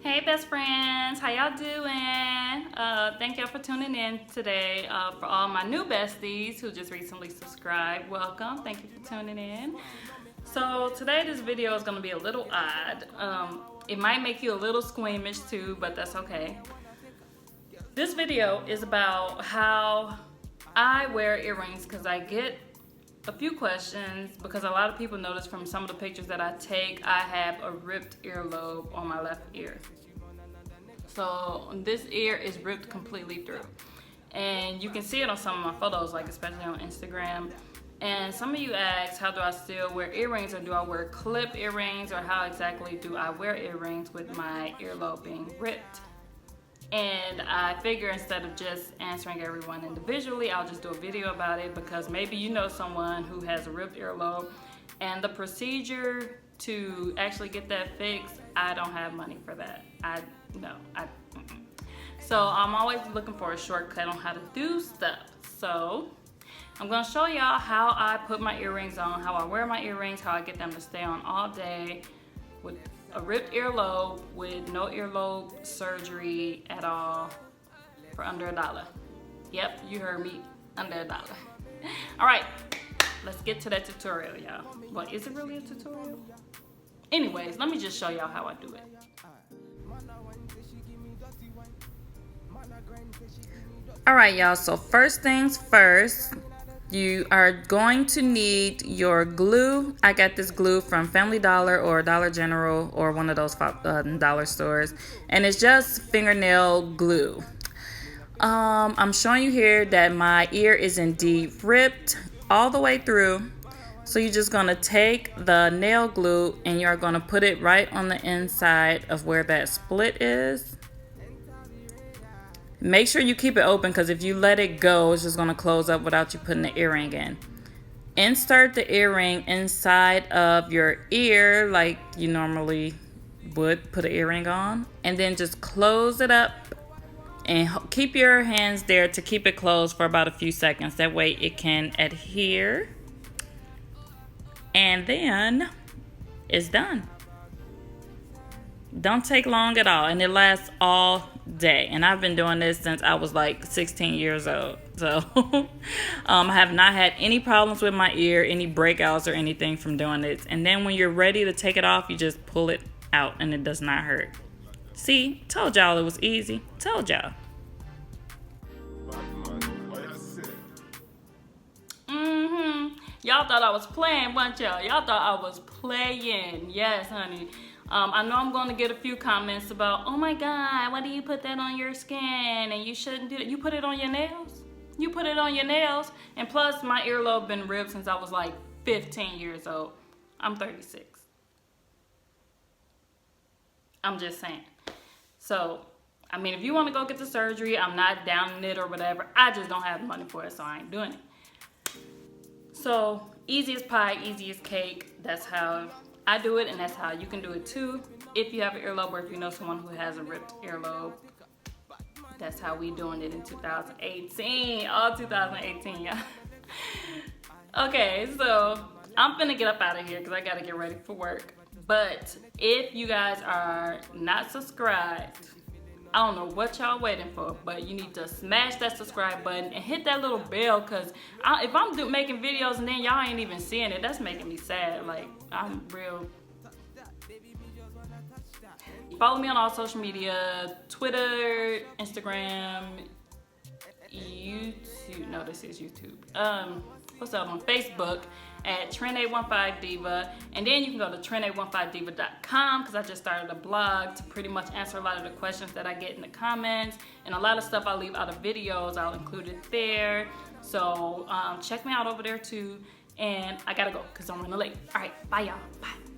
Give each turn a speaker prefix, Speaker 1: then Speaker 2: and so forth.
Speaker 1: Hey best friends, how y'all doing? Thank y'all for tuning in today. For all my new besties who just recently subscribed, welcome. Thank you for tuning in. So today this video is going to be a little odd. It might make you a little squeamish too, but that's okay. This video is about how I wear earrings because I get a few questions because a lot of people notice from some of the pictures that I take, I have a ripped earlobe on my left ear. So this ear is ripped completely through. And you can see it on some of my photos, like especially on Instagram. And some of you ask, how do I still wear earrings, or do I wear clip earrings, or how exactly do I wear earrings with my earlobe being ripped? And I figure instead of just answering everyone individually, I'll just do a video about it, because maybe you know someone who has a ripped earlobe, and the procedure to actually get that fixed, I don't have money for that. So I'm always looking for a shortcut on how to do stuff. So I'm gonna show y'all how I put my earrings on, how I wear my earrings, how I get them to stay on all day with a ripped earlobe, with no earlobe surgery at all, for under $1. Yep, you heard me, under $1. All right, let's get to that tutorial, y'all. Well, is it really a tutorial? Anyways, let me just show y'all how I do it. All right, y'all, so first things first, you are going to need your glue. I got this glue from Family Dollar or Dollar General or one of those dollar stores, and it's just fingernail glue. I'm showing you here that my ear is indeed ripped all the way through. So you're just gonna take the nail glue and you're gonna put it right on the inside of where that split is. Make sure you keep it open, because if you let it go, it's just gonna close up without you putting the earring in. Insert the earring inside of your ear like you normally would put an earring on, and then just close it up and keep your hands there to keep it closed for about a few seconds. That way it can adhere. And then it's done. Don't take long at all, and it lasts all day. And I've been doing this since I was like 16 years old. So I have not had any problems with my ear, any breakouts or anything from doing this. And then when you're ready to take it off, you just pull it out and it does not hurt. See, told y'all it was easy. Told y'all. Y'all thought I was playing, weren't y'all? Y'all thought I was playing. Yes, honey. I know I'm going to get a few comments about, oh my God, why do you put that on your skin? And you shouldn't do it. You put it on your nails? You put it on your nails? And plus, my earlobe been ripped since I was like 15 years old. I'm 36. I'm just saying. So, I mean, if you want to go get the surgery, I'm not down in it or whatever. I just don't have money for it, so I ain't doing it. So, easy as pie, easy as cake. That's how I do it, and that's how you can do it too. If you have an earlobe, or if you know someone who has a ripped earlobe, that's how we doing it in 2018. All 2018, yeah. Okay, so I'm finna get up out of here because I gotta get ready for work. But if you guys are not subscribed, I don't know what y'all waiting for, but you need to smash that subscribe button and hit that little bell, because if I'm making videos and then y'all ain't even seeing it, that's making me sad. Like, I'm real. Follow me on all social media, Twitter, Instagram, YouTube. No, this is YouTube. What's up, on Facebook at Trend815Diva, and then you can go to Trend815Diva.com, because I just started a blog to pretty much answer a lot of the questions that I get in the comments, and a lot of stuff I leave out of videos, I'll include it there. So check me out over there too, and I gotta go because I'm running late. All right, bye y'all. Bye.